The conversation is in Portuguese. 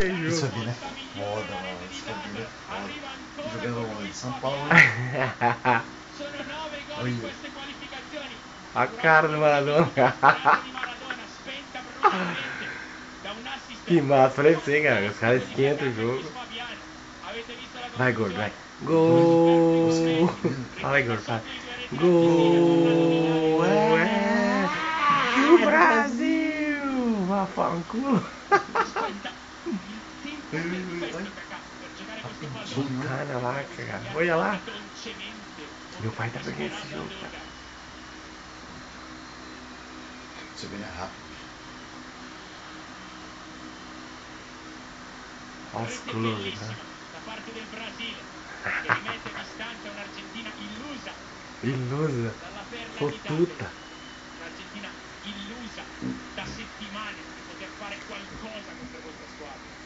O Isso Sabino é foda, mano. O Sabino é foda. Jogador de São Paulo. Olha. A cara do Maradona. Que massa, falei pra você, cara. Os caras esquentam o jogo. Vai, gordo, vai. Gol! Fala aí, gordo, fala. Gol! É! Do Brasil! Vá, fala um culo. Sultana lá, cara. Olha lá. Meu pai tá pegando esse jogo, cara. O Sabino é rápido. Olha os close, né? Da parte del Brasile, che rimette a distanza un'Argentina illusa Ilusa. dalla perla Fotuta. d'Italia. Un'Argentina illusa da settimane di poter fare qualcosa contro questa squadra.